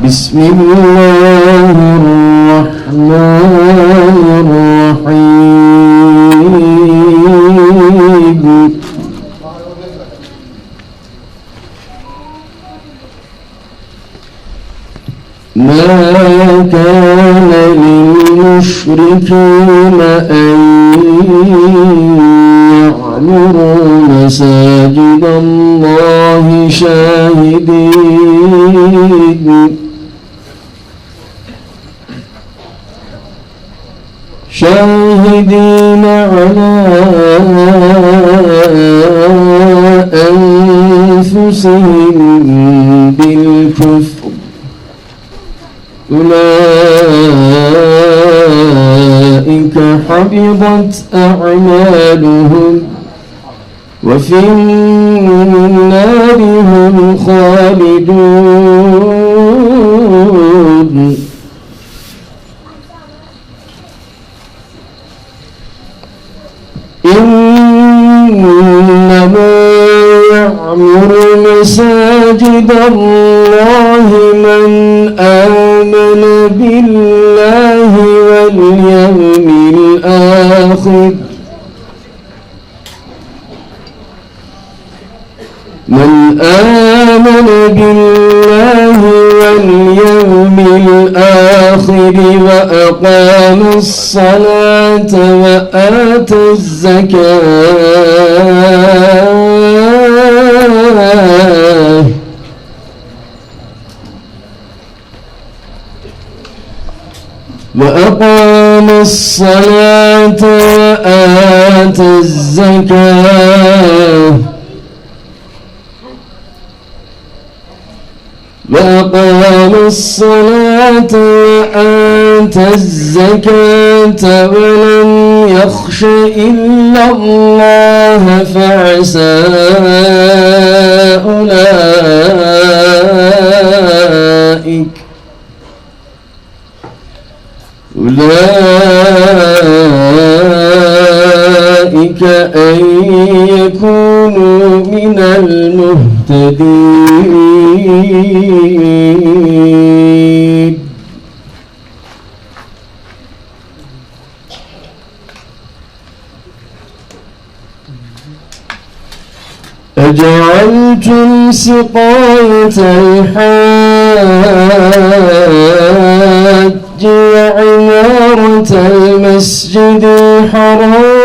بسم الله الرحمن الرحمن الرحيم ما كان للمشركين أن يعمروا مساجد الله شاهدين على أنفسهم بالكفر أولئك حبطت أعمالهم وفي النار هم خالدون إنما يعمر مساجد الله من آمن بالله واليوم الآخر وأقام الصلاة وآتى الزكاة وأقام الصلاة وآتى الزكاة ولم يخش إلا الله فعسى أولئك أن يكونوا من المهتدين. أجعلتم سقاية الحاج وعمارة المسجد الحرام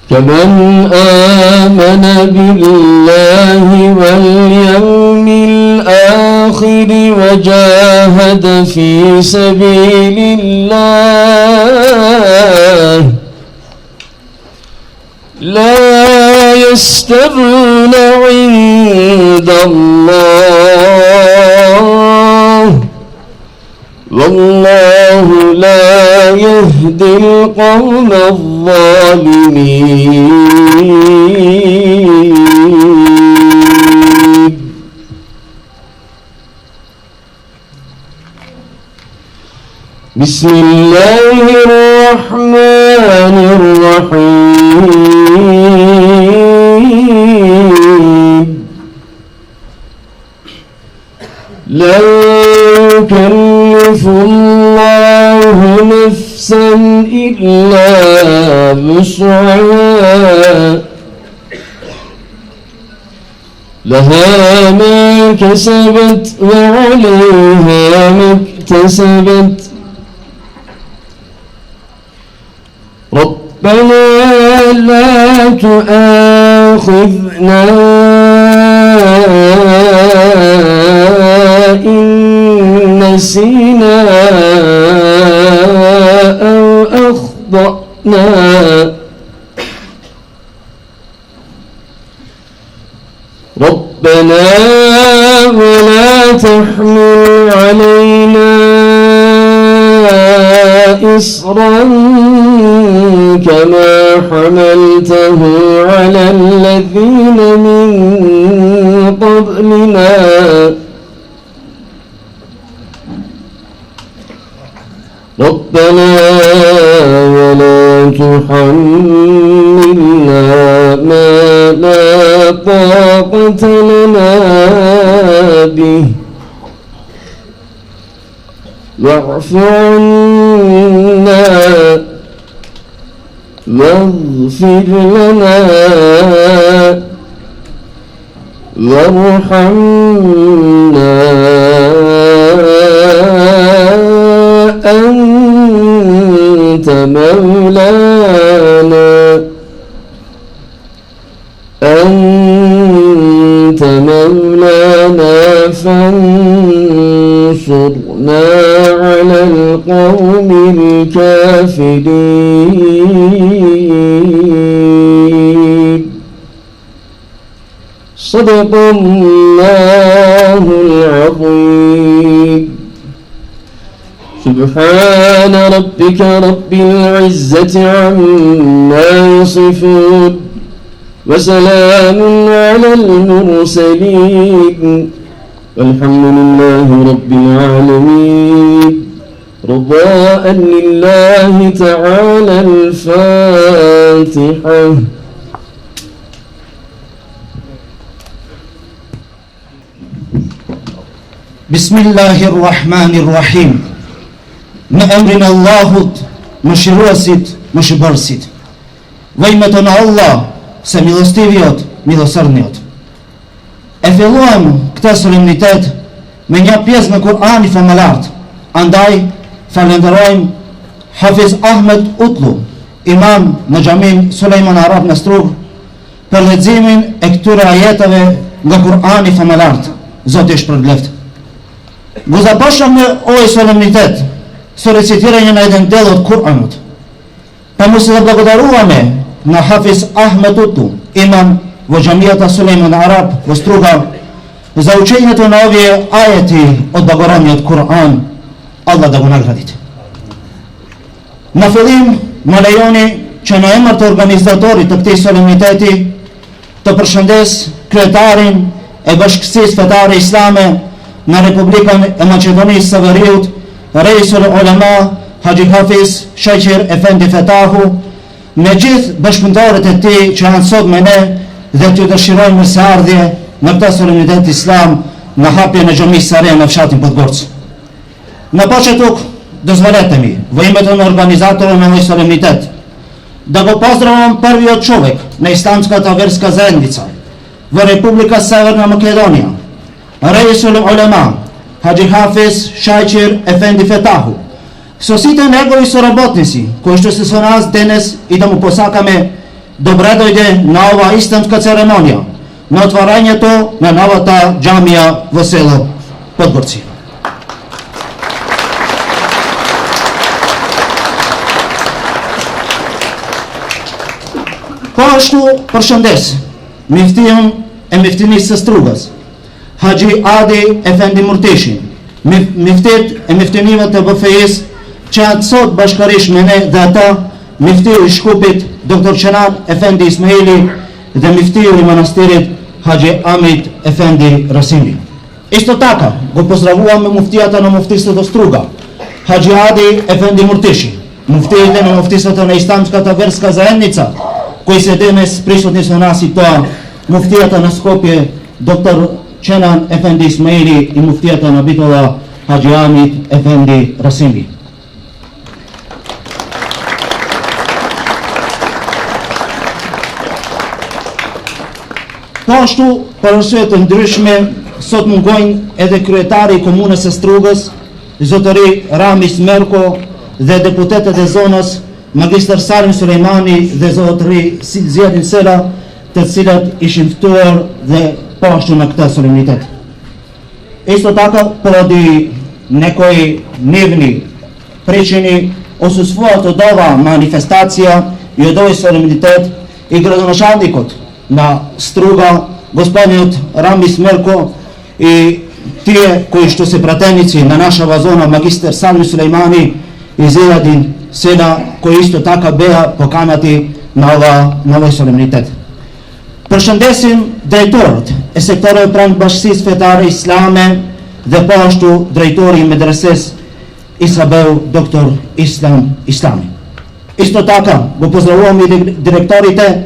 كمن آمن بالله واليوم الآخر وجاهد في سبيل الله لا يستوون عند الله والله لا يهدي القوم الظالمين. بسم الله الرحمن الرحيم لا يكلف الله نفسا إلا وسعها لها ما كسبت وعليها ما اكتسبت ربنا لا تؤاخذنا إن نسينا أو أخطأنا ربنا ولا تحمل علينا إصرا كما حملته على الذين من قبلنا ربنا ولا تحملنا ما لا طاقة لنا به واعف عنا واغفر لنا وارحمنا أنت مولانا فانصرنا على القوم الكافرين. صدق الله العظيم. سبحان ربك رب العزة عما يصفون وسلام على المرسلين والحمد لله رب العالمين. رضاء لله تعالى. الفاتحة. بسم الله الرحمن الرحيم. Në emrin e Allahut, mëshiruesit, mëshibërësit. Vejme të në Allah, se milostiv jot, milosërn jot. E filluam këtë solemnitet me një pjesë në Kur'ani famëlart. Andaj, falenderojmë Hafiz Ahmed Utlu, imam në xhamin Sulejman Arab në Strug, për leximin e këtyre ajeteve nga Kur'ani famëlart. Zoti është përbleft. Guzapashëm në oj solemnitet, së recitire një në edhen delot Kur'anut. Pa mu se dhe blagodaruame në Hafiz Ahmed Utlu, imam vë gjamiata Sulejman Arab vë Struga, za učenjët në ovje ajeti od bagoranjët Kur'an, Allah dhe gunagradit. Në fillim, më lejoni që në emër të organizatorit të këtij solemniteti të përshëndes kryetarin e Bashkësisë Fetare Islame në Republikën e Maqedonisë së Veriut, Reisul Ulema Haxhi Hafiz Shaqir Efendi Fetahu, me gjithë bashkëpunëtorët e tij që janë sot me ne dhe t'ju dëshirojmë mirëseardhje në këtë solemnitet islam në hapjen e xhamisë së re në fshatin Podgorc. Në početuk dozvolete mi, во името на организатора на ovaj solemnitet, da go pozdravim prvi od čovjek na islamskата verska zajednica v Republika Severna Makedonija, Reisul Ulema Haxhi Hafiz Shaqir Efendi Fetahu, со сите негови соработници кои што се со нас денес и да му посакаме добре дојде на ова исламска церемонија на отварањето на новата џамија во село Подгорци. Po ashtu përshëndes miftin e miftinisë së Strugës, Haxhi Adi Efendi Murtishin, miftit e miftinive të BFI-s që atë sot bashkërish me ne dhe ata, miftiu i Shkupit Dr. Qenan Efendi Ismaili dhe miftiu i manastirit Haxhi Amit Efendi Rasimi. Isto taka go pozdravuam muftijata në muftisët e Struga, Haxhi Adi Efendi Murtishi, muftijët në muftisët e islamskata verska zajednica, koji se danes prisutni su nas i to muftijata na Skopje Dr. Qenan Efendi Ismaili i muftijata na Bitola Haxhi Amit Efendi Rasimi. Po ashtu, për arsye të ndryshme, sot mungojnë edhe kryetari i komunës së Strugës, zotëri Ramis Merko dhe deputetet e zonës Magistër Salim Sulejmani dhe zotëri Zjedin Sela, të cilat ishin ftuar dhe po ashtu në këtë solemnitet. Isto tako poradi nekoj nivni pričini osustvovat od ova manifestacija i od ovaj solemnitet i gradonačelnikot na Struga, gospodinut Ramis Merko i tije koji što se pratenici na naša vazona Magister Salim Sulejmani i Zjedin Sela, koji isto taka beja pokanati na ovaj solemnitet. Përshëndesim drejtorët e sektoreve pranë Bashkësisë Fetare Islame dhe po ashtu drejtori i medreses Isabel Dr. Islam Islami. Isto така го поздравувам и директорите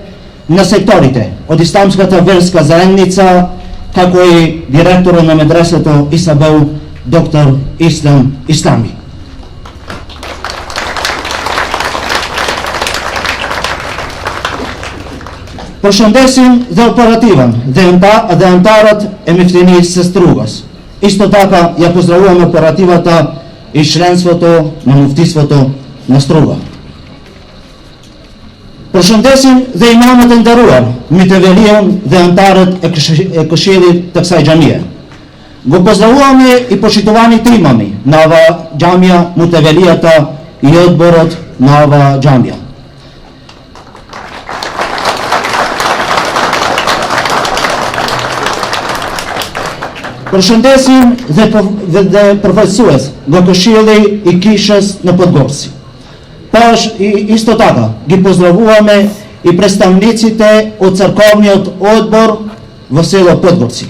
на секторите од Исламската верска заедница, како и директорот на медресето Isabel Dr. Islam Islami. Përshëndesim dhe operativan dhe antarët e miftinisë së Strugës. Isto така ја поздравувам оперативата и членството на муфтисвото на Струга. Përshëndesim dhe imamët e nderuar, Mitevelion dhe antarët e këshillit të kësaj xhamie. Го поздравуваме и почитуваните имами на ова xhamia, Mutevelijata и одборот на ова xhamia. Përshëndesim dhe përfaqësues nga këshilli i kishës në Podgorci. Isto така ги поздравуваме и представниците од црковниот одбор во село Подгорци.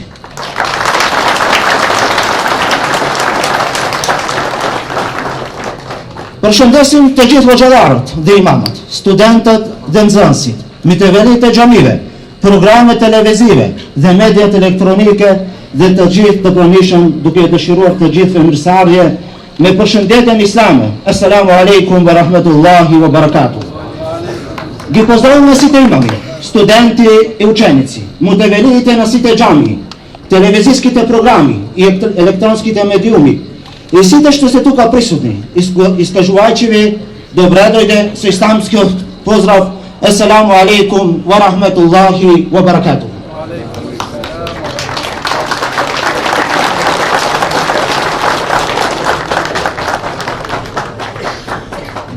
Përshëndesim të gjithë hoxhallarët dhe imamët, studentët dhe nxënësit, mitevelitë e xhamive, programet televizive dhe mediat elektronike dhe të gjithë të pranishëm, duke dëshiruar të gjithë mirësarje me përshëndetjen islame. Assalamu alaikum wa rahmatullahi wa barakatuh. Ги поздравуваме сите имами, студенти и ученици, мутевелиите на сите джамии, телевизijskите програми и електронските медиуми и сите што се тука присутни, искажувајќи ви добре дојде со исламскиот поздрав Assalamu alaikum wa rahmatullahi wa barakatuh.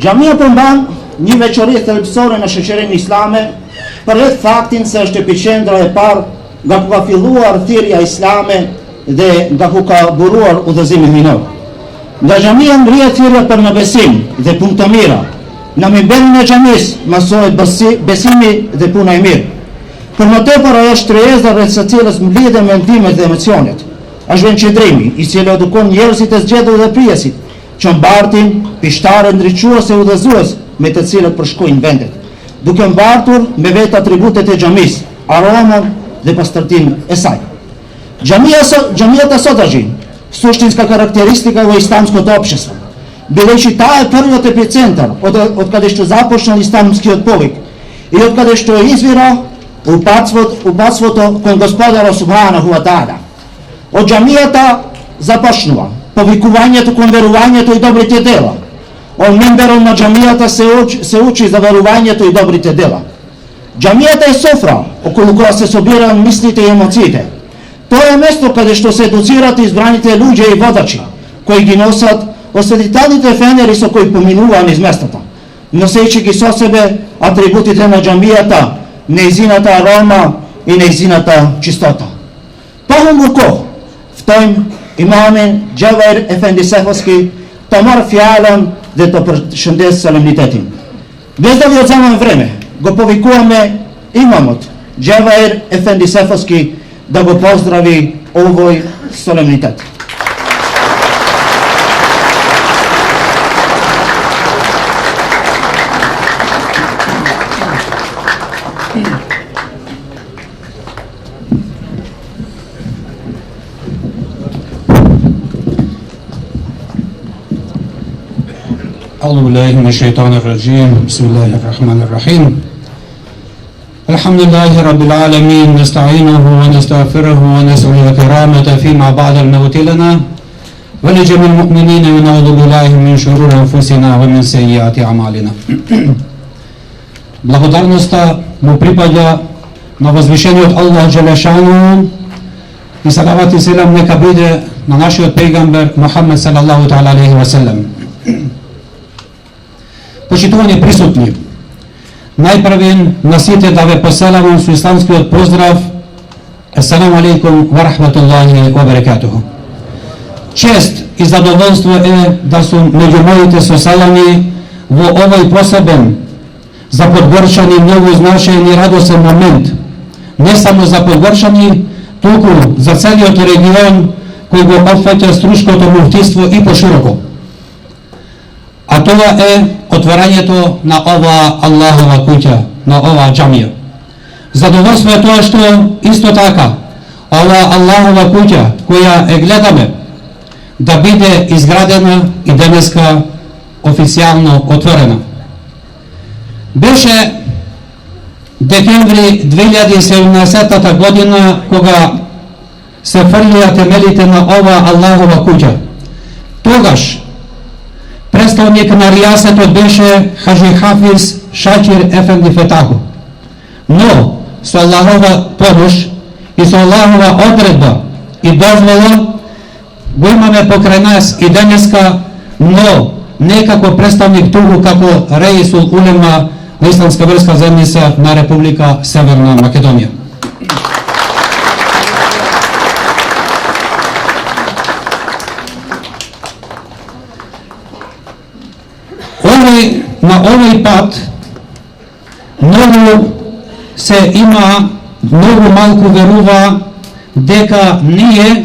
Xhamia përmban një veçori thelbësore në shoqërinë islame përreth faktin se është epiqendra e parë nga ku ka filluar thirrja islame dhe nga ku ka buruar udhëzimi hyjnor. Nga xhamia ngrihet thirrja për në besim dhe punë të mira. Në minberin e xhamisë masohet besimi dhe puna e mirë. Për më tepër ajo është trijeza rreth së cilës mblidhen mendimet dhe emocionet. Është vençendrimi i cili edukon njerëzit e zgjedhur dhe prijesit, që mbartin pishtare ndriçuese udhëzues me të cilët përshkojnë vendet, duke mbartur me vetë atributet e xhamisë, aromën dhe pastërtinë e saj. Xhamia Sotaxhi suštinska karakteristika u islamskog opštstva. Bileći ta je prvi epicentar od kada što započeo islamski povik i od kada što je izvirao u pacvoto kojim gospodara subhanahu wa ta'ala. Od džamijata započnuva povikuvanjetu, konverovanjetu i dobrite dela. Od minberom na džamijata se uči za verovanjetu i dobrite dela. Džamijata je sofra okolo koja se sobiraju mislite i emocije. To je mesto kada što se educirate izbranite luđe i vodači koji gi nosat osvetitelите feneri со кои поминуваат низ местата, носејќи ги со себе атрибутите на џамијата, нејзината арома и нејзината чистота. Пахунгурко, втојм имамен Џаваир Ефенди Сефоски, та мар фјален де то përshëndes solemnitetin. Без да ви одземам време, го повикуваме имамот Џаваир Ефенди Сефоски да го поздрави овој солемнитет. أعوذ بالله من الشيطان الرجيم بسم الله الرحمن الرحيم الحمد لله رب العالمين نستعينه ونستغفره ونسأل الكرامة فيما بعد الموت لنا ولجميع المؤمنين ونعوذ بالله من شرور أنفسنا ومن سيئات أعمالنا. Благодарноста му припаѓа на возвишениот Аллах Джелешану и салават и селам нека биде на нашиот пејгамбер Мухаммед салаллаху таала алейхи ва селем. Почитувани присутни, најпрвен на сите да ве поселавам со исламскиот поздрав Ассаламу алейкум ва рахматуллахи ва баракатуху. Чест и задоволство е да сум меѓу моите соселани во овој посебен за Подгорчани многу значаен и радосен момент, не само за Подгорчани, туку за целиот регион кој го опфаќа Струшкото муфтиство и пошироко. това е отворањето на ова Аллахова куќа, на ова џамија. Задоволство е тоа што исто така ова Аллахова куќа која е гледаме да биде изградена и денеска официјално отворена. Беше декември 2017 година кога се фрлија темелите на ова Аллахова куќа. Тогаш представник на ријасетот беше Хаджи Хафиз Шакир Ефенди Фетаху. Но со Аллахова помош и со Аллахова одредба и дозвола го имаме покрај нас и денеска, но не како представник туку како Реисул Улема на Исламска верска заедница на Република Северна Македонија. На овој пат многу се има, многу малку верува дека ние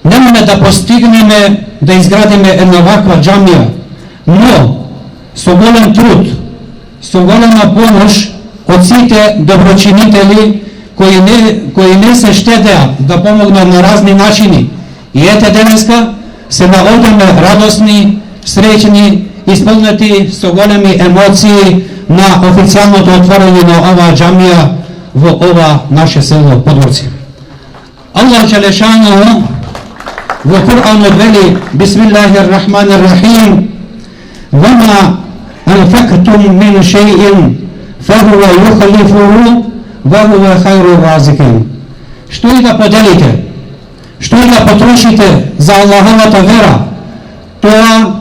немаме да постигнеме да изградиме една ваква џамија, но со голем труд, со голема помош од сите доброчинители кои не се штедеа да помогнат на разни начини. И ете денеска се наоѓаме радосни, среќни, исполнети со големи емоции на официјалното отворање на оваа џамија во ова наше село Подгорци. Аллах Джелешану во Куранот вели: Бисмиллахир рахманир рахим, вама анфактум мин шејин фахува юхлифуху ва хува хајру разикин. Што и да поделите, што и да потрошите за Аллаховата вера, тој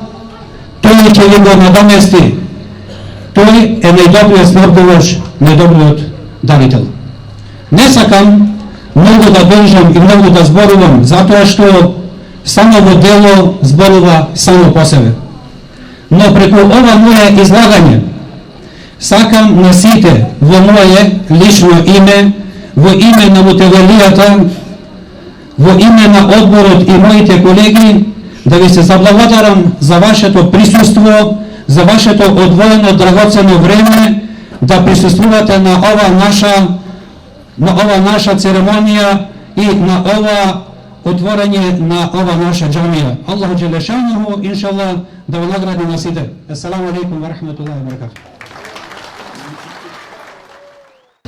ќе ви го надомести. Тој е најдобриот снабдувач, најдобриот дарител. Не сакам многу да бежам и многу да зборувам, затоа што само во дело зборува само по себе. Но преку ова моје излагање сакам на сите во моје лично име, во име на мутевелијата, во име на одборот и моите колеги да ви се заблагодарам за вашето присуство, за вашето одвоено драгоцено време да присуствувате на ова наша церемонија и на ова отворање на ова наша џамија. Аллаху Джелешануху иншаллах да ви награди на сите. Ассаламу алейкум ва рахметуллахи ва баракатух.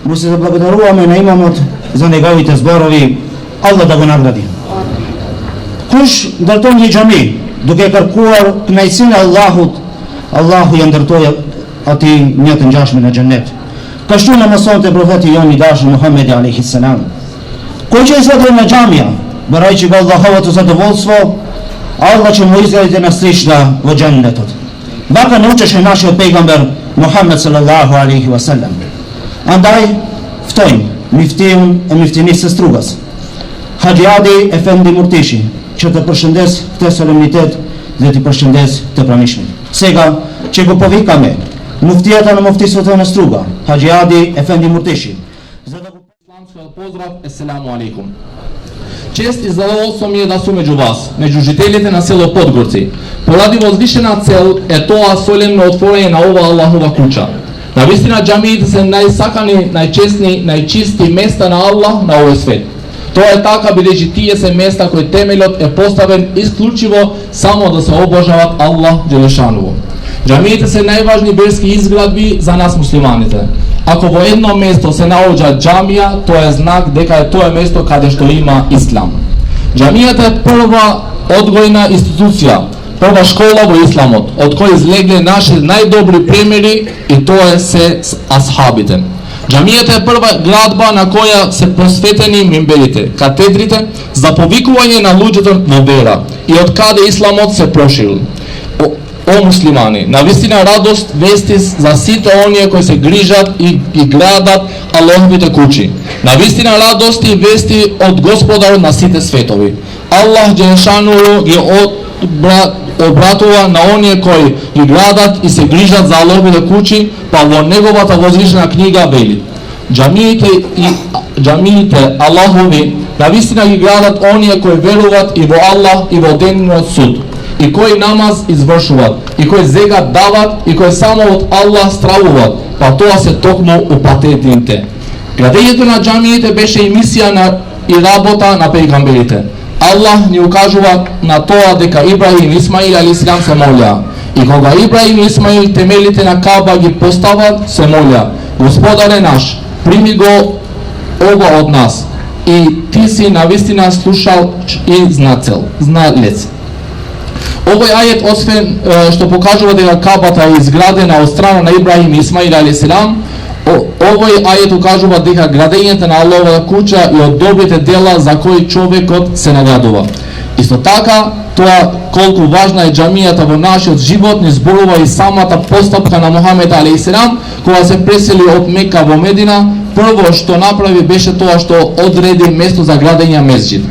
Му се заблагодаруваме на имамот за неговите зборови. Аллах да го награди. Kush ndërton një xhami, duke kërkuar kënaqësinë e Allahut, Allahu ja ndërtoi atij një të ngjashme në xhennet. Kështu na mësonte profeti jon i dashur Muhamedi alayhi salam. Ko që ishte në xhamia, baraj që Allahu të zadovoljstvo, Allah që mu izgradite na slična vo xhennetot. Baka naučeš e naš pejgamber Muhammed sallallahu alaihi wasallam. Andaj ftojmë miftin e miftinisë së Strugas, Haxhi Adi Efendi Murtishi, që të përshëndes këtë solemnitet dhe të përshëndes të pranishmit. Sega që go povikame muftijata në muftisët në Struga, Haxhi Adi Efendi Murtishi. Islamski pozdrav, assalamu alaikum. Čest i zadovoljstvo mi je da su među vas, među žiteljite na selo Podgorci. Pоради возвишена цел е тоа солемно отворање на ова Аллахова куќа. Навистина џамиите се најсакани, најчестни, најчисти места на Аллах на овој свет. Тоа е така бидејќи тие се места кои темелот е поставен исклучиво само да се обожават Аллах Джелешанову. Џамиите се најважни верски изградби за нас муслиманите. Ако во едно место се наоѓа џамија, тоа е знак дека е тоа место каде што има ислам. Џамијата е прва одгојна институција, прва школа во исламот, од кој излегле наши најдобри примери и тоа се асхабите. Џамијата е прва градба на која се посветени мимберите, катедрите за повикување на луѓето во вера и од каде исламот се проширил. О муслимани, навистина радост вести за сите оние кои се грижат и градат Аллаховите куќи. Навистина радост и вести од Господарот на сите светови. Аллах Джелешану ги обратува на оние кои ги градат и се грижат за Аллаховите куќи, па во неговата возвишена книга вели: џамиите Аллахови навистина ги градат оние кои веруват и во Аллах и во денниот суд. i koji namaz izvršuvat, i koji zegat davat, i koji samo od Allah stravovat, pa тоа се токму упатетите. Градењето на џамиите беше и мисија и работа на пејгамберите. Allah ни укажува на тоа дека Ибрахим и Исмаил алейхиссалам се молеа. И кога Ибрахим и Исмаил темелите на Каба ги постават, се молеа: Господаре наш, прими го ова од нас, и ти си навистина слушал и знаелец. Овој ајет, освен што покажува дека Кабата е изградена од страна на Ибрахим и Исмаил алейхиссалам, овој ајет укажува дека градењето на Аллахова куќа и од добрите дела за кои човекот се наградува. Исто така, тоа колку важна е џамијата во нашиот живот ни зборува и самата постапка на Мухамед алейхиссалам, кога се пресели од Мека во Медина. Прво што направи беше тоа што одреди место за градење мезџид.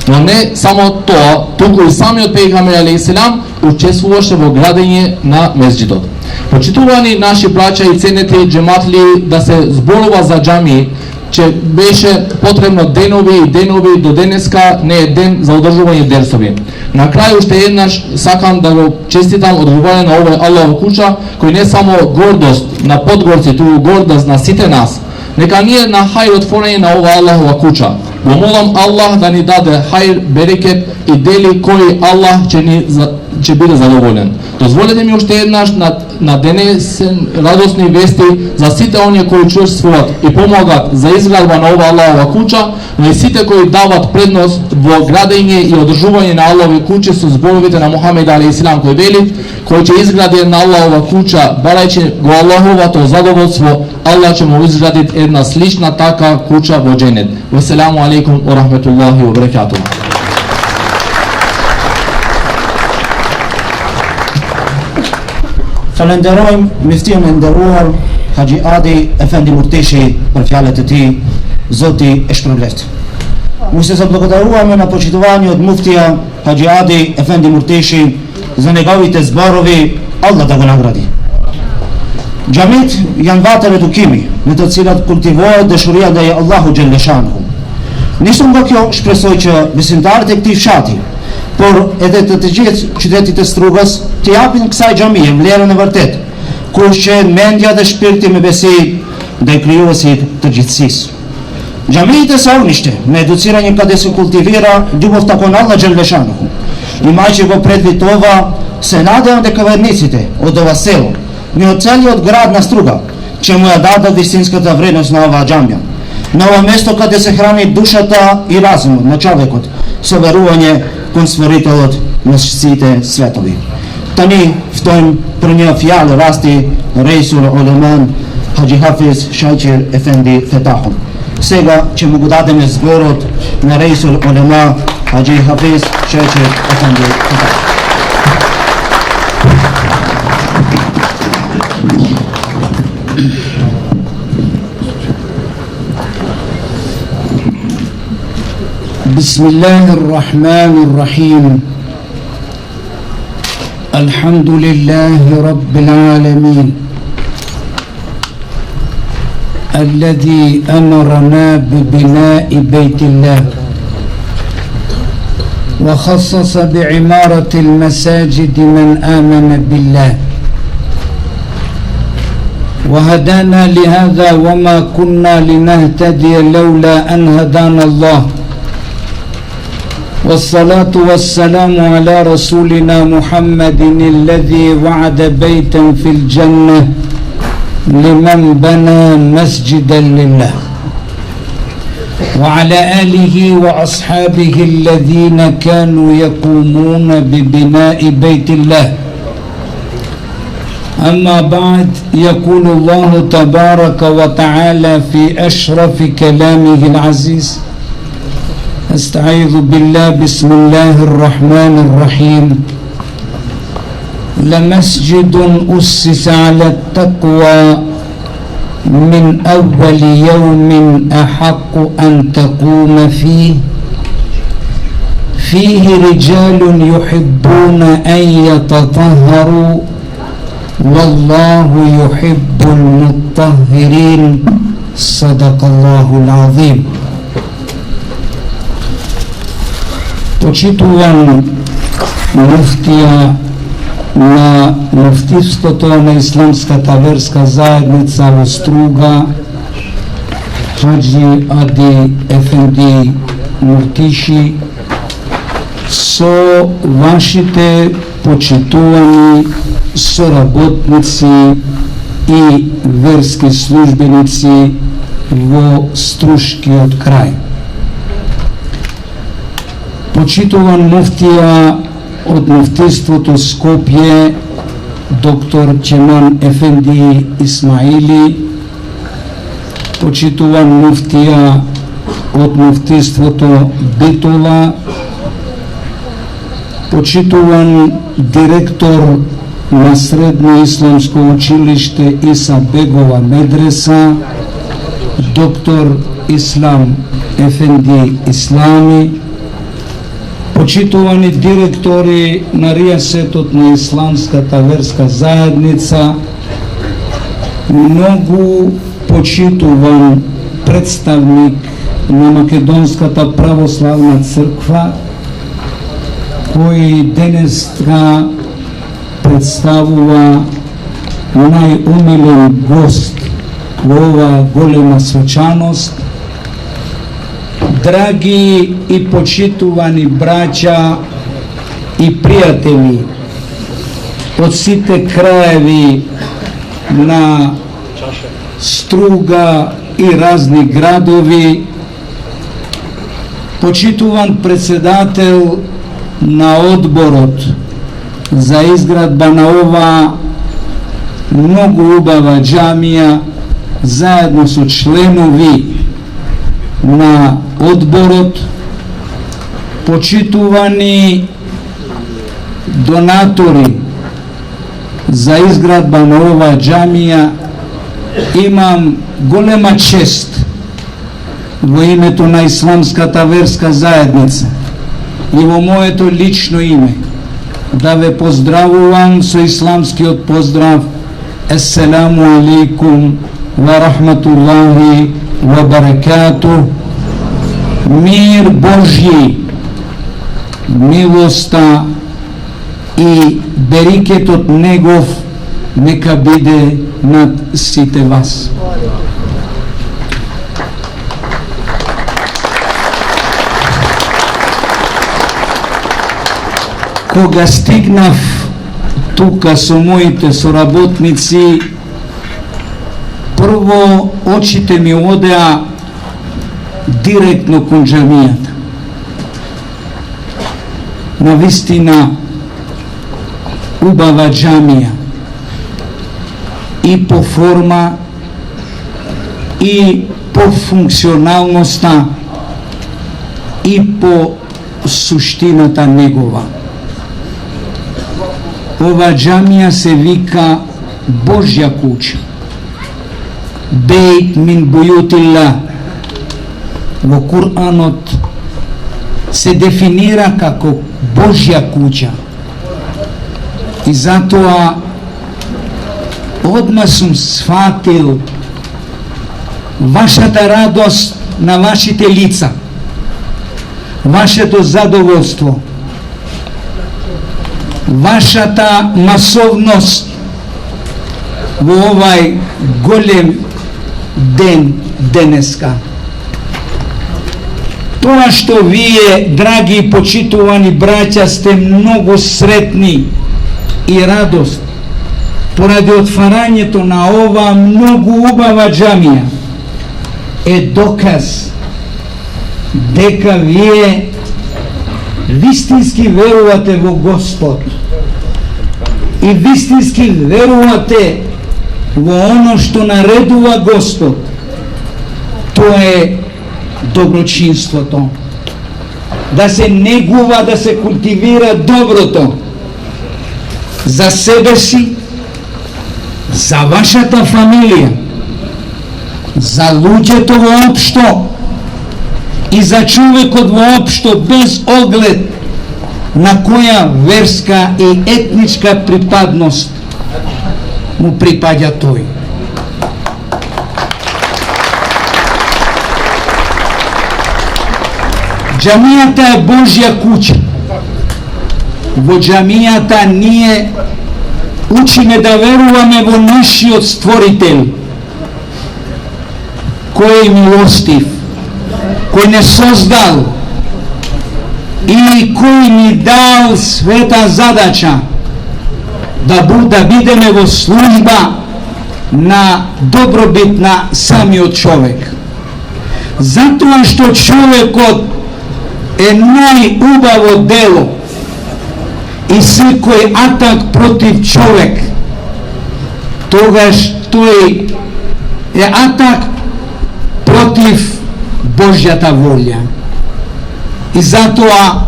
Но не само тоа, туку и самиот пејгамбер алейхиссалам учествуваше во градење на мезџидот. Почитувани наши браќа и ценети џематли, да се зборува за џамии, че беше потребно денови и денови, до денеска не е ден за одржување дерсови. На крај уште еднаш сакам да го честитам одговарање на овој Аллахов куќа, кој не само гордост на Подгорци, туку гордост на сите нас. Нека ние на хајр отворење на ова Аллахова куќа. Го молам Аллах да ни даде хајр, берекет и дели кои Аллах ќе биде задоволен. Дозволете ми уште еднаш на денесен радосни вести за сите оние кои учествуваат и помогат за изградба на ова Аллахова куќа, но и сите кои дават предност во градење и одржување на Аллахови куќи со зборовите на Мухамед алейхиссалам, кој вели: кој ќе изгради една Аллахова куќа, барајќи го Аллаховото задоволство, Аллах ќе му изгради една слична така куќа во џенет. Васеламу алейкум ва рахметуллахи ва баракатух. Falenderojmë miftin e nderuar Haxhi Adi Efendi Murteshi për fjalët e tij, Zoti e shpërbleft. Musi se благодаруваме на почитување од муфтија Haxhi Adi Efendi Murteshi за неговите зборови, Allah да го награди. Xhamit janë vate edukimi në të cilat kultivohet dashuria ndaj Allahu xhelle shanhu. Nisëm nga kjo, shpresoj që besimtarët e këtij fshati, por edhe të gjithë qytetit të Strugës, të japin kësaj xhamie vlerën e vërtet, ku ushqen mendja dhe shpirti me besi ndaj krijuesit të gjithësisë. Xhamiit e saunishte me educira një kadesi kultivira, ljubov takon Allah xhelle shanhu. Ima që go predvitova se nadejom dhe këvernicite od ova selo, një oceli od grad na Struga, që mu ja dada visinskата vrednost na ova xhamia. Na ovo mesto kada se hrani dušata i razumot na čovekot, sa veruanje konstvoritelot në shqite svetovi. Tani ftojmë për një fjalë rasti Reisul Uleman Haxhi Hafiz Shaqir Efendi Fetahun. Sega që më gudate me zborot në Reisul Ulema Haxhi Hafiz Shaqir Efendi Fetahun. بسم الله الرحمن الرحيم الحمد لله رب العالمين الذي أمرنا ببناء بيت الله وخصص بعمارة المساجد من آمن بالله وهدانا لهذا وما كنا لنهتدي لولا أن هدانا الله والصلاة والسلام على رسولنا محمد الذي وعد بيتا في الجنة لمن بنى مسجدا لله وعلى آله وأصحابه الذين كانوا يقومون ببناء بيت الله. أما بعد، يقول الله تبارك وتعالى في أشرف كلامه العزيز: أستعيذ بالله بسم الله الرحمن الرحيم لمسجد أسس على التقوى من أول يوم أحق أن تقوم فيه رجال يحبون أن يتطهروا والله يحب المطهرين. صدق الله العظيم. Почитуван муфтија на муфтивството на Исламската верска заедница во Струга, Хаджи Ади Ефенди Муфтиши, со вашите почитувани соработници и верски службеници во Струшкиот крај. Почитуван муфтија од муфтиството Скопје, доктор Чеман Ефенди Исмаили, почитуван муфтија од муфтиството Битола, почитуван директор на Средно исламско училиште Иса Бегова медреса, доктор Ислам Ефенди Ислами, почитувани директори на ријасетот на Исламската верска заедница, многу почитуван представник на Македонската православна црква, кој денеска представува најумилен гост во оваа голема свечаност, драги и почитувани браќа и пријатели од сите краеви на Струга и разни градови, почитуван председател на одборот за изградба на оваа многу убава џамија, заедно со членови на одборот, почитувани донатори за изградба на оваа џамија, имам голема чест во името на Исламската верска заедница и во моето лично име да ве поздравувам со исламскиот поздрав: Еселаму алейкум ва рахматуллахи ва баракатух. Мир Божји, милоста и берикетот негов нека биде над сите вас. Кога стигнав тука со моите соработници, прво очите ми одеа директно кон џамијата. Навистина убава џамија и по форма и по функционалноста и по суштината негова. Ова џамија се вика Божја куќа, Бейт мин бујутилла. Во Куранот се дефинира како Божја куќа. И затоа одма сум сфатил вашата радост на вашите лица, вашето задоволство, вашата масовност во овај голем ден денеска. Тоа што вие, драги и почитувани браќа, сте многу сретни и радост поради отварањето на ова многу убава џамија е доказ дека вие вистински верувате во Господ и вистински верувате во оно што наредува Господ. Тоа е доброчинството. Да се негува, да се култивира доброто за себе си, за вашата фамилија, за луѓето воопшто и за човекот воопшто, без оглед на која верска и етничка припадност му припаѓа тој. Џамијата е Божја куќа. во џамијата ние учиме да веруваме во нашиот Створител, кој е милостив, кој не создал и кој ни дал света задача да бидеме во служба на добробит на самиот човек. Затоа што човекот е најубаво дело и секој атак против човек, тогаш тој е атак против Божјата волја. И затоа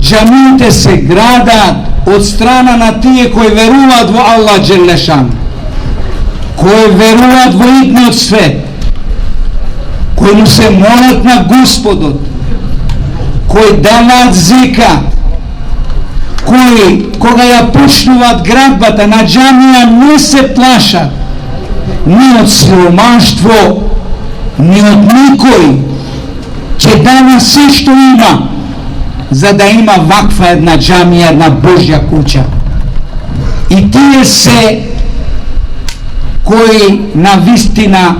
џамиите се градат од страна на тие кои веруваат во Аллах Джелешан, кои веруваат во идниот свет, кои му се молат на Господот, кои даваат зекат, кои кога ја почнуваат градбата на џамија не се плашат ни од сиромаштво, ни од никој, ќе дава се што има за да има ваква една џамија, една Божја куќа. И тие се кои на вистина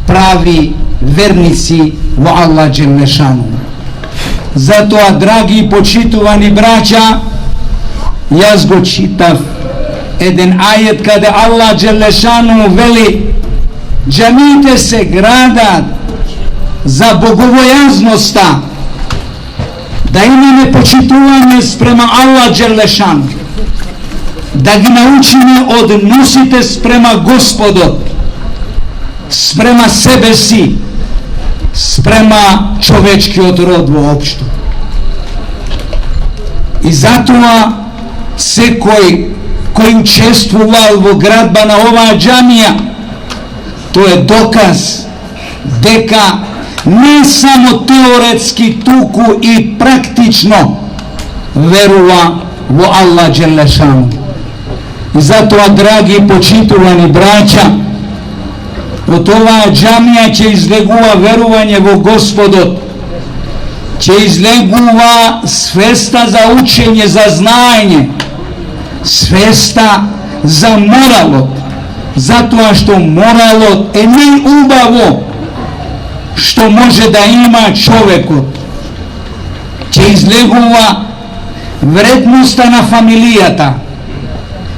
прави верници во Аллах Джелешану. Затоа, драги и почитувани браќа, јас го читав еден ајет каде Аллах Джелешану вели џамиите се градат за боговојазноста, да имаме почитување спрема Аллах Джелешану, да ги научиме односите спрема Господот, спрема себе си, спрема човечкиот род воопшто. И затоа секој кој учествувал во градба на оваа џамија, тоа е доказ дека не само теоретски, туку и практично верува во Аллах Джелешану. И затоа, драги и почитувани браќа, од оваа џамија ќе излегува верување во Господот, ќе излегува свеста за учење, за знаење, свеста за моралот, затоа што моралот е најубаво што може да има човекот. Ќе излегува вредноста на фамилијата,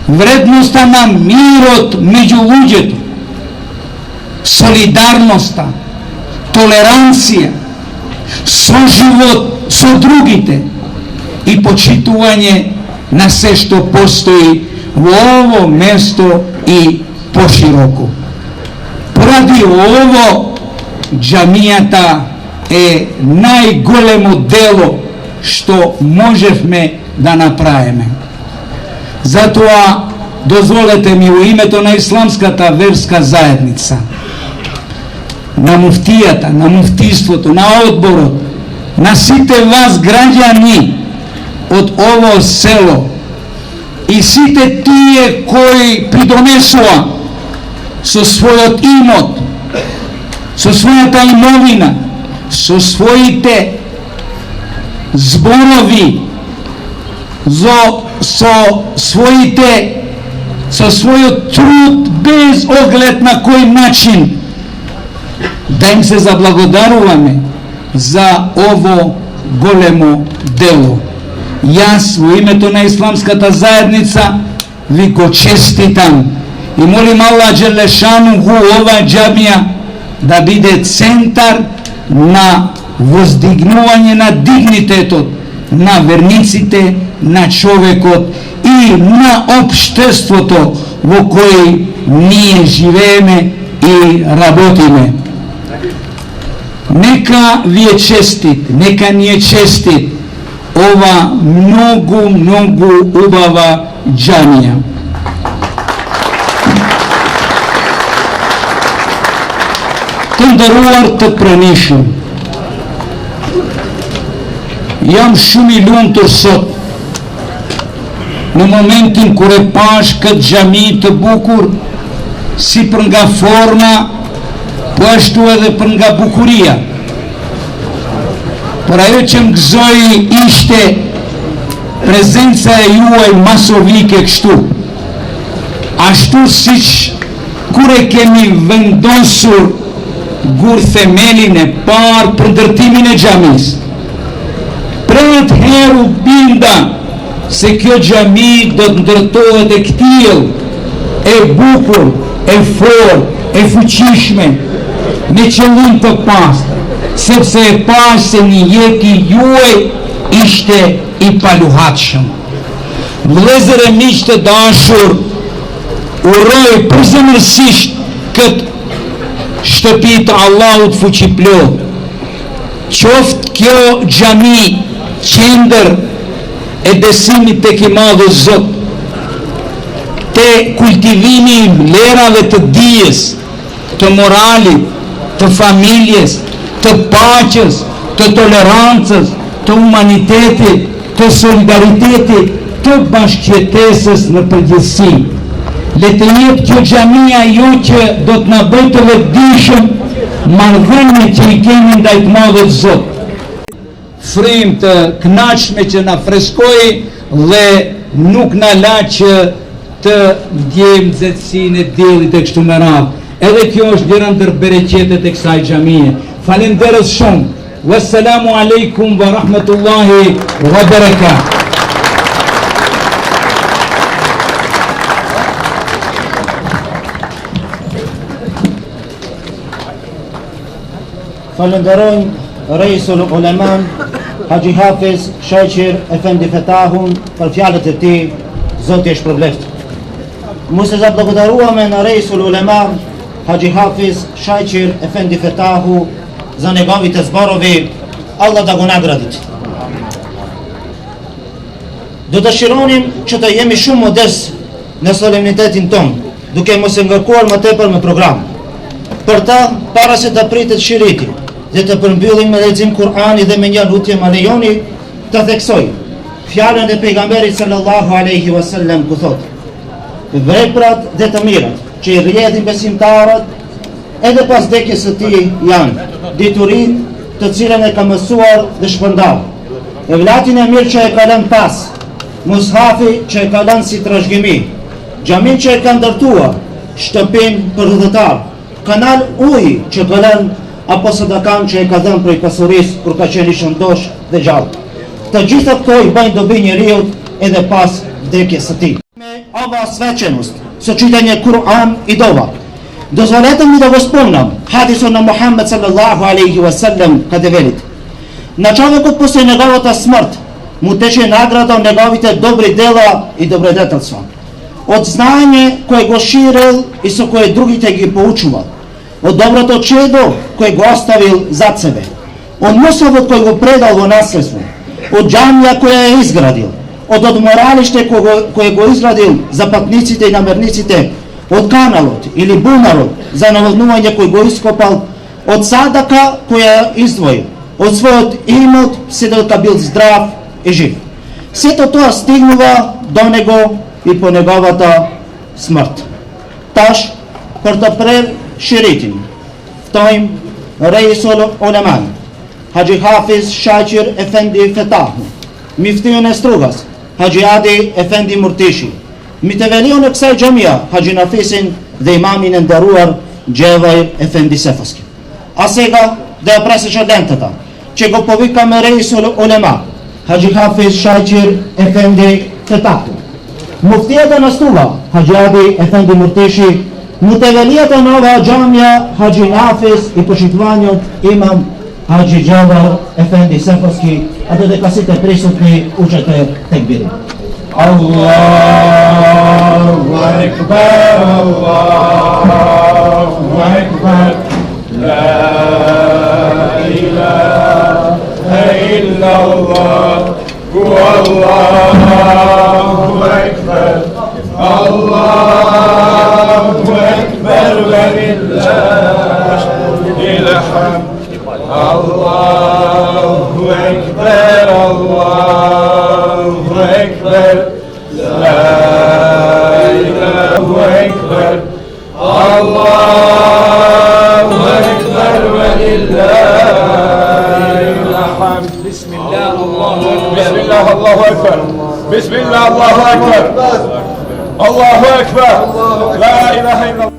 вредноста на мирот меѓу луѓето, солидарноста, толеранција, соживот со другите и почитување на се што постои во ово место и пошироко. Поради ово, џамијата е најголемо дело што можевме да направиме. Затоа, дозволете ми во името на исламската верска заедница, на муфтијата, на муфтиството, на одборот, на сите вас граѓани од ово село и сите тие кои придонесува со својот имот, со својата имовина, со своите зборови, со својот труд, без оглед на кој начин, да им се заблагодаруваме за ово големо дело. Јас во името на исламската заедница ви го честитам и молим Аллах Джелешану ова џамија да биде центар на воздигнување на дигнитетот на верниците, на човекот и на општеството во кој ние живееме и работиме. Нека ви е честит, нека ни е честит ова многу, многу убава џамија. Тендаруар të pranishëm. Jam shumë I lumtur sot në momentin kur e pash këtë xhami të bukur, si për nga forma, po ashtu edhe për nga bukuria. Por ajo që më gëzoi ishte prezența juaj masovike kështu. Ashtu siç kur e kemi vendosur gur themelin e parë për ndërtimin e xhamisë. Pret heru binda se kjo xhami do të ndërtohet e këtill, e bukur, e fortë, e fuqishme, me qëllim të pastër, sepse e pash se një jeti juaj ishte i paluhatshëm. Vëllezër e miq të dashur, uroj përzemërsisht këtë shtëpi të Allahut fuqiplot. Qoftë kjo xhami qendër e besimit tek i madh Zot, te kultivimi i vlerave të dijes, të moralit, të familjes, të paqes, të tolerancës, të humanitetit, të solidaritetit, të bashkëjetesës në përgjithësi. Le të jetë kjo xhamia jo që do të na bëjë të vetëdijshëm marrëdhënie që i kemi ndaj të madhit Zot. Frym të kënaqshme që na freskoi dhe nuk na la që të ndjejmë nxehtësinë e diellit e kështu me radhë. Edhe kjo është njëra ndër bereqetet e kësaj xhamie. Falenderoj shumë. Wassalamu alaikum wa rahmatullahi wa barakatuh. Falenderojmë Reisul Uleman Haxhi Hafiz Shaqir Efendi Fetahun për fjalët e tij. Zoti e shpërbleft. Mos e zablogodaruame në Reisul Uleman Haxhi Hafiz Shaqir Efendi Fetahu zanegavi të zbarovi, Allah da go nagradit. Do të shironim që të jemi shumë modest në solemnitetin ton, duke mos e ngërkuar më tepër me program. Për ta, para se të pritet shiriti dhe të përmbyllim me lexim Kur'ani dhe me një lutje, më lejoni të theksoj fjalën e pejgamberit sallallahu alaihi wasallam ku thotë: veprat dhe të mirat që i rrjedhin besimtarët edhe pas vdekjes së tij janë diturinë të cilën e ka mësuar dhe shpërndar, evlatin e mirë që e ka lënë pas, mushafi që e ka lënë si trashëgimi, xhamin që e ka ndërtuar, shtëpin për udhëtar, kanal uji që ka lënë apo sadakan që e ka dhënë prej pasurisë kur ka qenë i shëndosh dhe gjallë. Të gjitha këto i bëjnë dobi njeriut edhe pas vdekjes së tij. Me ova sveçenost, së čitanje Kur'an i dova. Dozvolete mi da go spomnam hadisun na Muhammed sallallahu alaihi wasallam kada velit: na čovjeku poslije njegovata smrt mu teče nagrada od njegovite dobri dela i dobrodetelstva, od znanje koje go širil i so koje drugite gi poučuval, od dobroto čedo koje go ostavil za sebe, od musavot koje go predal u nasljedstvo, od džamija koja je izgradil, od odmoralište koje go izgradil za patnicite i namernicite, od kanalot ili bunarot za navodnuvanje koje go iskopal, od sadaka koja je izdvojil, od svojot imot sedelka bil zdrav i živ. Sve to stignuva do nego i po njegovata smrt. Tash, për të prer shiritin, ftojmë Reisul Uleman Haxhi Hafiz Shaqir Efendi Fetahu, Miftiun e Strugas Haxhi Adi Efendi Murtishi, Miteveliun e kësaj xhamia Haxhi Nafisin dhe imamin e nderuar Gjevajr Efendi Sefaski. Asega dhe apresi që lentëta, që go povika me Reisul Ulema Haxhi Hafiz Shaqir Efendi Fetahu, Muftia të Nastuva Haxhi Adi Efendi Murtishi, Mutevelia të Nova Xhamia Haxhi Nafiz i Poshitvanjot Imam Haxhi Gjevajr Efendi Sefaski, atë dhe kasit e prisutni uqet e tekbirin. Allahu Akbar, Allahu Akbar, la ilaha illallah, Allahu Akbar, Allahu Akbar, wa lillahil hamd, Allahu Akbar, Allahu Akbar, la ilaha akbar, Allahu Akbar, wa lillahil hamd. Bismillah, Allahu Akbar. بسم الله الله أكبر الله أكبر لا إله إلا الله.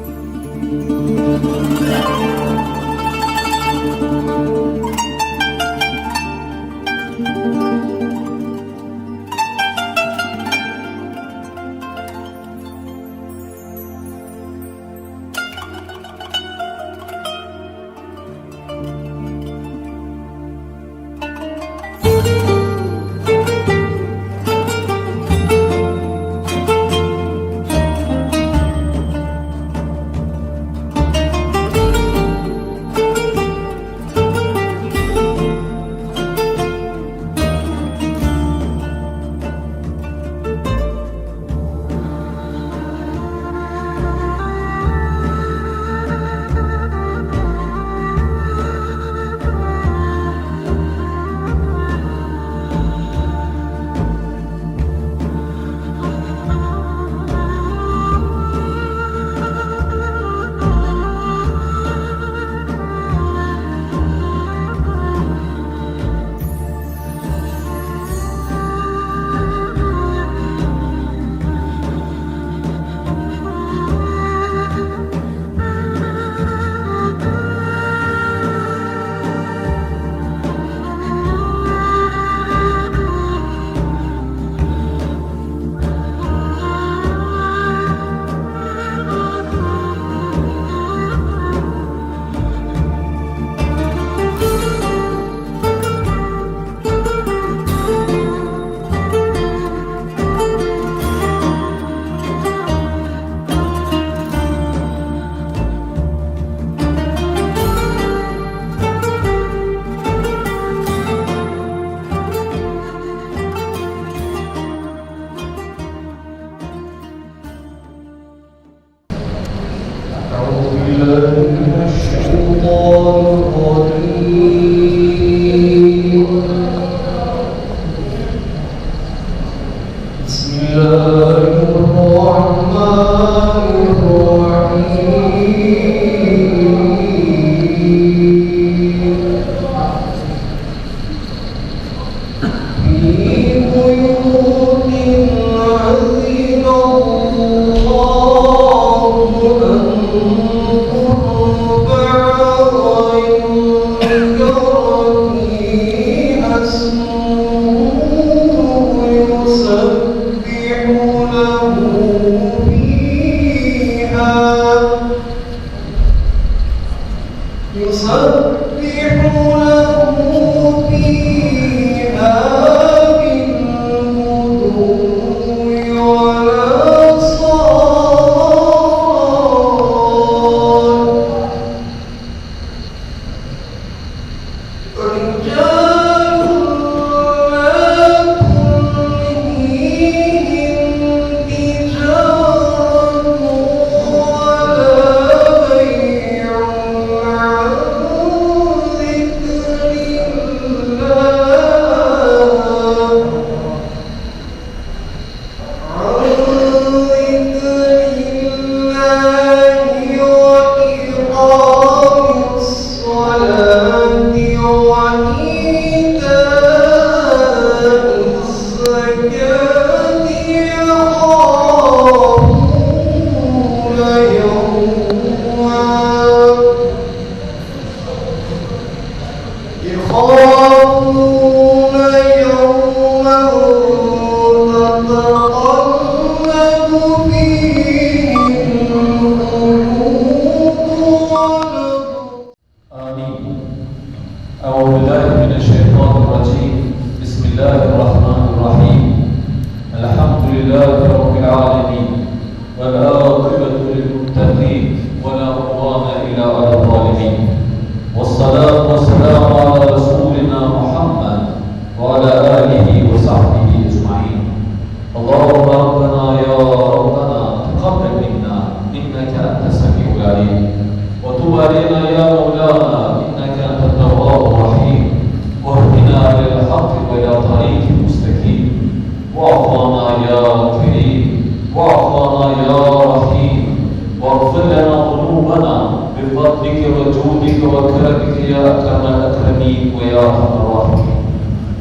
ويا ارحم الراحمين.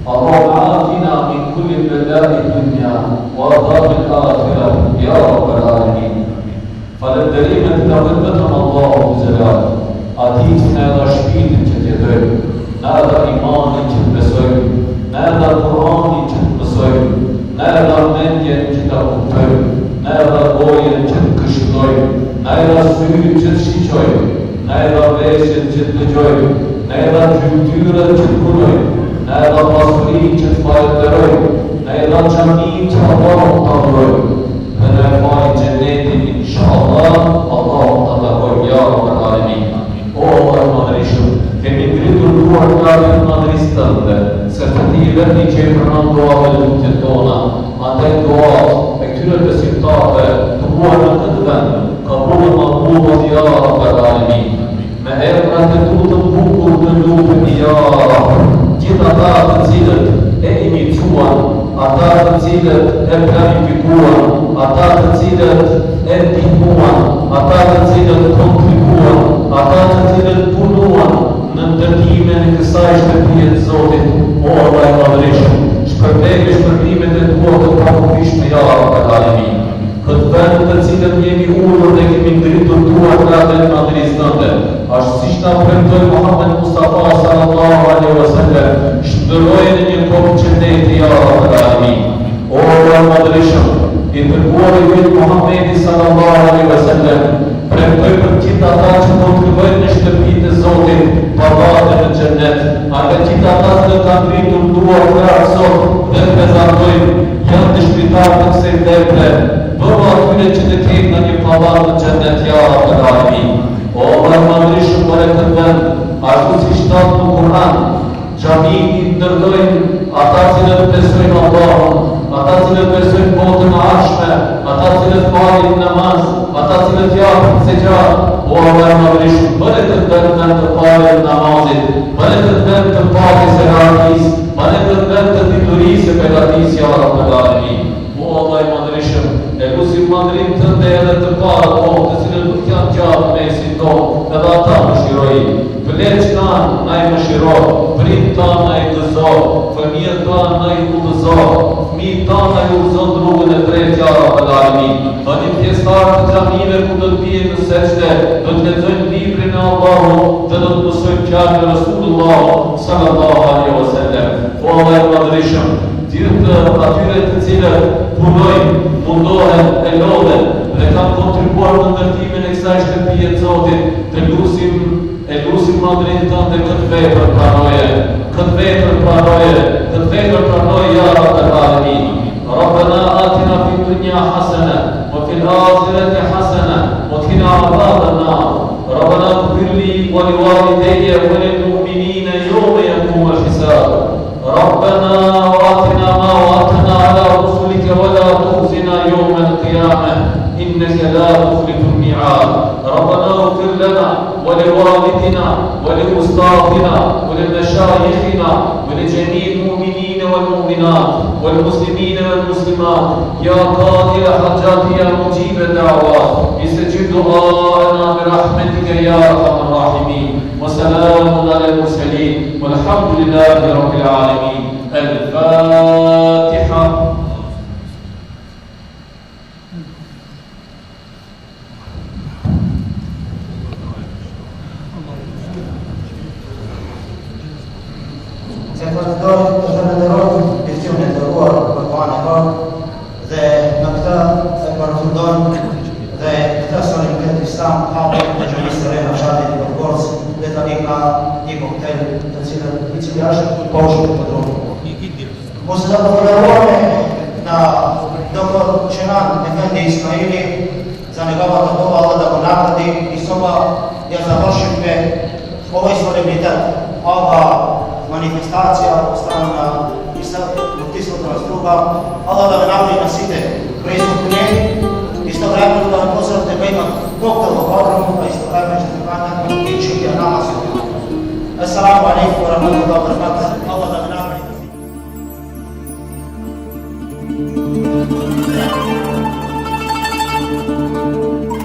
اللهم عافنا من كل بلاء الدنيا وعذاب الآخرة يا رب العالمين. Falënderimet të vetëm Allahu Zëlal, ati që në edha shpirtin që të jetojmë, në edha imanin që të besojmë, në edha Kur'anin që të mësojmë, në edha mendjen që të kuptojmë, në edha gojen që të këshillojmë, në edha syrin që të shiqojmë, në edha veshjen që të dëgjojmë, në edha gjymtyrën që të punojmë, në edha pasurin që të falenderojmë, në edha xhamin që Allahu të adhurojmë, dhe në e fajnë gjennetin, inshallah, Allahu të takojmë, ja Rabbel Alamin. O Allah madrishëm, kemi gritur duar të arën madrisë tënde, se të ti vetë që i përnan duave dhe lutjet tona, andaj duat e këtyre besimtarve të buar në këtë vend, ka burë mahmudot, ja Rabbel Alamin. Me emrat e tu të bukur të lutëm, ja Rabbel, gjithë ata të cilët e imituan, ata të cilët e planifikuan, ata të cilët e ndihmuan, ata të cilët kontribuan, ata të cilët punuan në ndërtimin e kësaj shtëpie të Zotit, o Allah i madhreshëm, shpërblemi shpërblimet e tua të pakufishme, ja Rabbel Alamin. Këtë vend të cilët jemi ulur dhe kemi ngritur duar të atë në madrisë tënde, ashtu siç na premtoi Muhammed Mustafa sallallahu alaihi wasallam, shndërrojë në një kokë qendeti, ja Rabbel Alamin. O Allah i madhreshëm, i dërguari yt Muhamedi sallallahu alaihi wasallam premtoi për gjithë ata që kontribuojnë në shtëpitë e Zotit, pavate në xhennet, ata gjithë ata që kanë ngritur duar të Zot dhe prezantojnë janë dëshmitar të kësaj vepre, bëro atyre që të kenë në një pavat në xhennet, ja Rabbel Alamin. O Allah i madhreshëm, për e këtë vend, ashtu si shtat në Kur'an, xhamin i ndërtojnë ata cilët besojnë Allahun, ata cilët besojnë botën e ardhshme, ata cilët falin namaz, ata cilët japin zekat. O Allah i madhreshëm, për e këtë vend të falin namazit, për e këtë vend të pakjes e rahatis, për e këtë vend të diturisë e pegatis, ja Rabbel Alamin. O Allah i madhreshëm, e lusim madhrim tënde edhe të parë tonë, të cilët nuk janë gjatë mesin tonë, edhe ata më shirojnë. Pleq tanë na i më shiro, prit tanë na i gëzo, fëmijët tanë na i udhëzo, fëmijët tanë na i udhëzon rrugën e drejtë, ja Rabbel Alamin. Dhe një pjesëtarë të xhamive ku do të bien në seçte, do të lexojnë librin e Allahut dhe do të mësojnë fjalën e Resulullah sallallahu alaihi wasallam. O Allah i madhreshëm, gjithë atyre të cilët punojnë, mundohen, e lodhen dhe kanë kontribuar në ndërtimin e kësaj shtëpie të Zotit, të lusim madrin tënde këtë vepër pranoje, këtë vepër pranoje, ja Rabbel Alamin. Rabbana atina fid dunya hasana wa fil akhirati hasana wa qina adhaban nar. Rabbana ighfir li wa liwalidayya wa lil mu'minina yawma yaqumul hisab. ربنا وآتنا ما وعدتنا على رسلك ولا تخزنا يوم القيامة إنك لا تخلف الميعاد. ربنا اغفر لنا ولوالدنا ولأسطافنا ولمشايخنا ولجميع المؤمنين والمؤمنات والمسلمين والمسلمات يا قاضي الحاجات يا مجيب الدعوات استجب دعاءنا برحمتك يا أرحم الراحمين. وسلام على المرسلين والحمد لله رب العالمين. الفاتحة. Mos da përfëllerojme na doktor Qenan Efendi Ismaili za njegova takova Allah da go nagradi i soba ja završim ovaj solemnitet, ova manifestacija od strana Muftisnog rastruga. Allah da me nagradi na site prisutni, istovremeno da me pozdravite da ima koktel u programu, a istovremeno ćete kanjati i čitija namaz. Assalamu alaikum wa rahmatullahi wa barakatuh. Allah da me nagradi. Thank you.